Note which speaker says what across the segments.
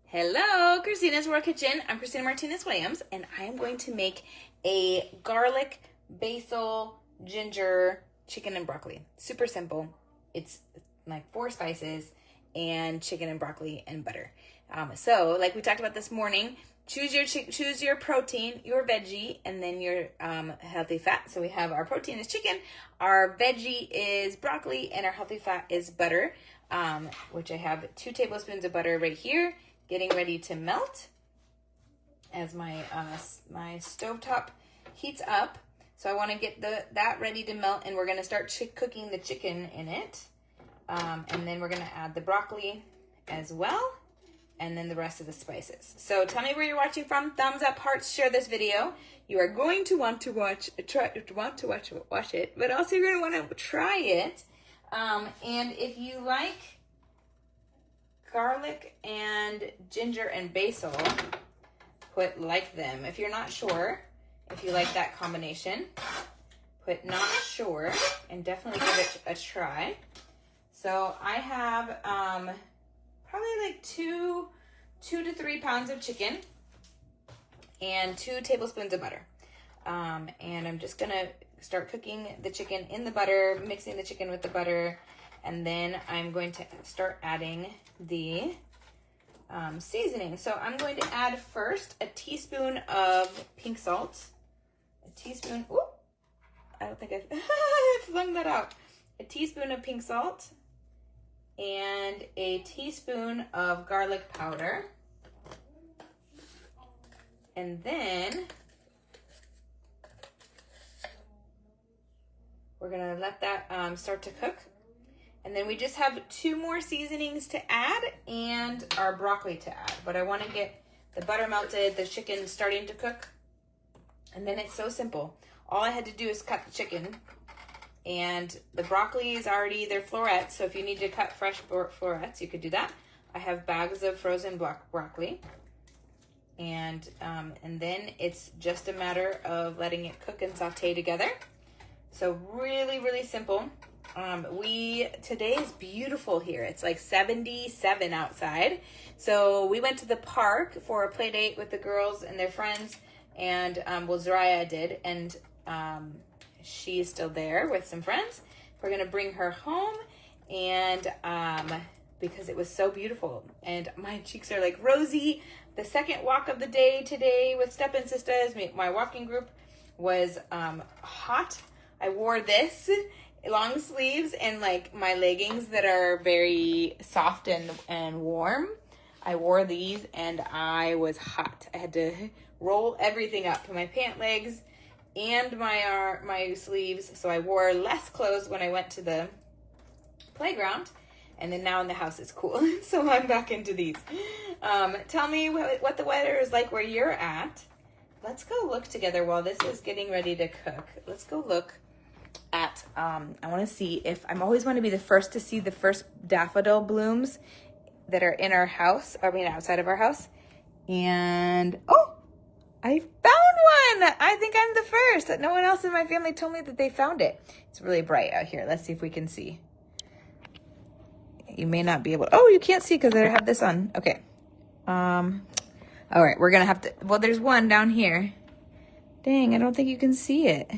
Speaker 1: Hello, Christina's World Kitchen. I'm Christina Martinez-Williams, and I am going to make a garlic, basil, ginger, chicken and broccoli. Super simple. It's like 4 spices and chicken and broccoli and butter. So like we talked about this morning, choose your protein, your veggie, and then your healthy fat. So we have our protein is chicken, our veggie is broccoli, and our healthy fat is butter, which I have 2 tablespoons of butter right here, getting ready to melt as my my stovetop heats up. So I want to get that ready to melt, and we're going to start cooking the chicken in it. And then we're going to add the broccoli as well, and then the rest of the spices. So tell me where you're watching from. Thumbs up, hearts, share this video. You are going to want to watch it, but also you're going to want to try it. And if you like garlic and ginger and basil, like them. If you're not sure if you like that combination, put not sure and definitely give it a try. So I have probably like 2 to 3 pounds of chicken and 2 tablespoons of butter. And I'm just gonna start cooking the chicken in the butter, mixing the chicken with the butter, and then I'm going to start adding the seasoning. So I'm going to add first a teaspoon of pink salt. A teaspoon, I don't think I flung that out. A teaspoon of pink salt and a teaspoon of garlic powder. And then we're gonna let that start to cook. And then we just have 2 more seasonings to add and our broccoli to add. But I want to get the butter melted, the chicken starting to cook. And then it's so simple. All I had to do is cut the chicken. And the broccoli is already, they're florets. So if you need to cut fresh florets, you could do that. I have bags of frozen broccoli. And then it's just a matter of letting it cook and saute together. So really, really simple. Today is beautiful here. It's like 77 outside. So we went to the park for a play date with the girls and their friends, and Zariah did, and she's still there with some friends. We're gonna bring her home, and because it was so beautiful, and my cheeks are like rosy. The second walk of the day today with Step and Sisters, my walking group, was hot. I wore this long sleeves and like my leggings that are very soft and warm. I wore these and I was hot. I had to roll everything up, my pant legs and my sleeves. So I wore less clothes when I went to the playground, and then now in the house it's cool. So I'm back into these. Tell me what the weather is like where you're at. Let's go look together while this is getting ready to cook. Let's go look at, I want to see if, I'm always want to be the first to see the first daffodil blooms that are in our house, outside of our house. And, I found one! I think I'm the first. No one else in my family told me that they found it. It's really bright out here. Let's see if we can see. You may not be able to, you can't see because I have this on. Okay. All right, we're going to have to, there's one down here. Dang, I don't think you can see it.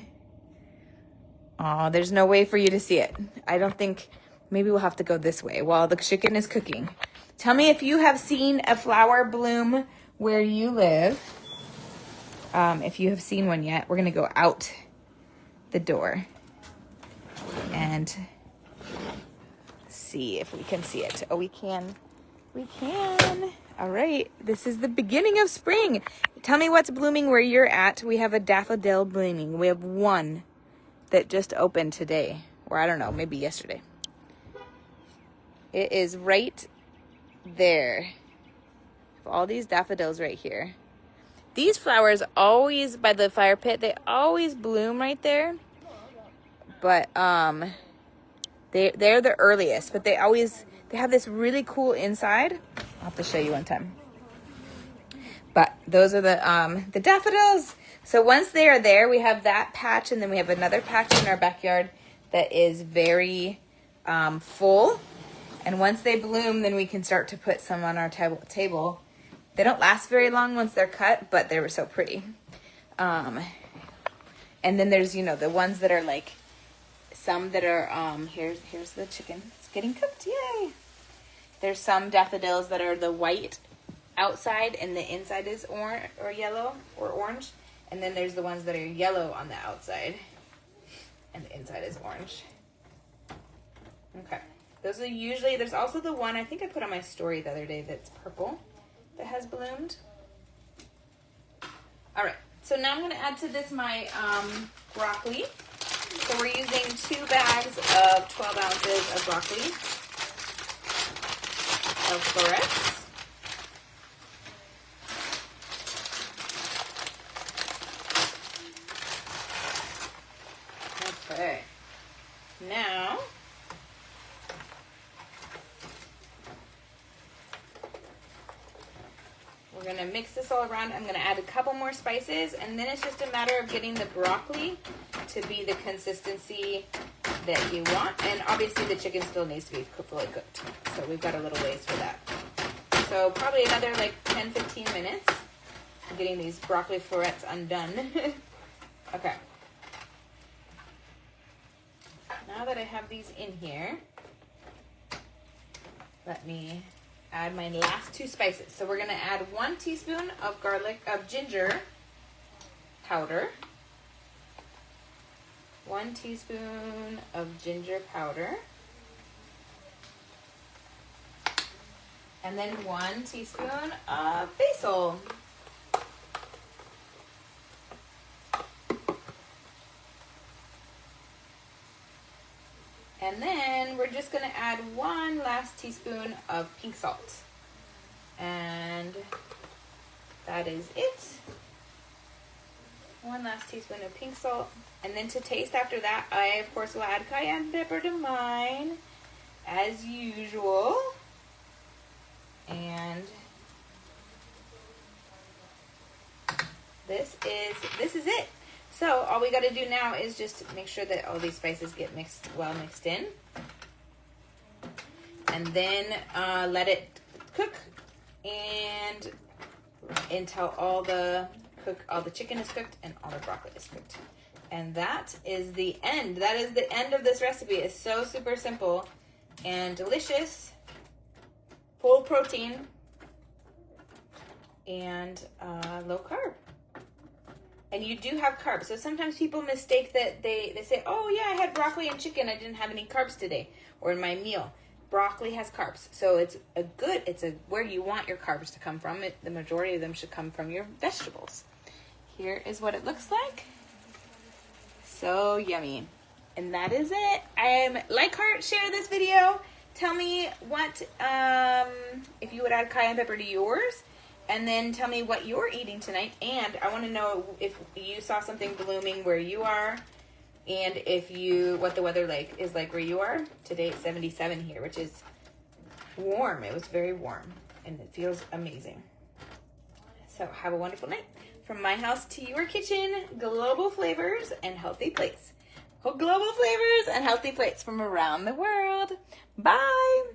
Speaker 1: Oh, there's no way for you to see it. I don't think, maybe we'll have to go this way while the chicken is cooking. Tell me if you have seen a flower bloom where you live. If you have seen one yet, we're going to go out the door and see if we can see it. Oh, we can. We can. All right. This is the beginning of spring. Tell me what's blooming where you're at. We have a daffodil blooming. We have one that just opened today, or I don't know, maybe yesterday. It is right there. All these daffodils right here. These flowers always, by the fire pit, they always bloom right there. But they're the earliest, but they have this really cool inside. I'll have to show you one time. But those are the daffodils. So once they are there, we have that patch, and then we have another patch in our backyard that is very full. And once they bloom, then we can start to put some on our table They don't last very long once they're cut, but they were so pretty. And then there's, you know, the ones that are like, some that are, here's the chicken. It's getting cooked, yay! There's some daffodils that are the white outside and the inside is orange or yellow or orange. And then there's the ones that are yellow on the outside and the inside is orange. Okay. Those are usually, there's also the one I think I put on my story the other day that's purple that has bloomed. All right. So now I'm going to add to this my broccoli. So we're using 2 bags of 12 ounces of broccoli, of florets. Okay. Now, we're going to mix this all around. I'm going to add a couple more spices, and then it's just a matter of getting the broccoli to be the consistency that you want. And obviously the chicken still needs to be fully cooked. So we've got a little ways for that. So probably another like 10-15 minutes getting these broccoli florets undone. Okay. Now that I have these in here, let me add my last 2 spices. So we're going to add 1 teaspoon of ginger powder. 1 teaspoon of ginger powder. And then 1 teaspoon of basil. And then we're just going to add 1 last teaspoon of pink salt. And that is it. 1 last teaspoon of pink salt. And then to taste after that, I of course will add cayenne pepper to mine, as usual. And this is it. So all we got to do now is just make sure that all these spices get mixed in. And then let it cook and until all the chicken is cooked and all the broccoli is cooked. And that is the end. That is the end of this recipe. It's so super simple and delicious, full of protein, and low carb. And you do have carbs. So sometimes people mistake that they say, oh yeah, I had broccoli and chicken. I didn't have any carbs today or in my meal. Broccoli has carbs. So it's where you want your carbs to come from. The majority of them should come from your vegetables. Here is what it looks like. So yummy. And that is it. Like, heart, share this video. Tell me what, if you would add cayenne pepper to yours. And then tell me what you're eating tonight. And I want to know if you saw something blooming where you are. And what the weather is like where you are. Today it's 77 here, which is warm. It was very warm. And it feels amazing. So have a wonderful night. From my house to your kitchen, global flavors and healthy plates. Global flavors and healthy plates from around the world. Bye.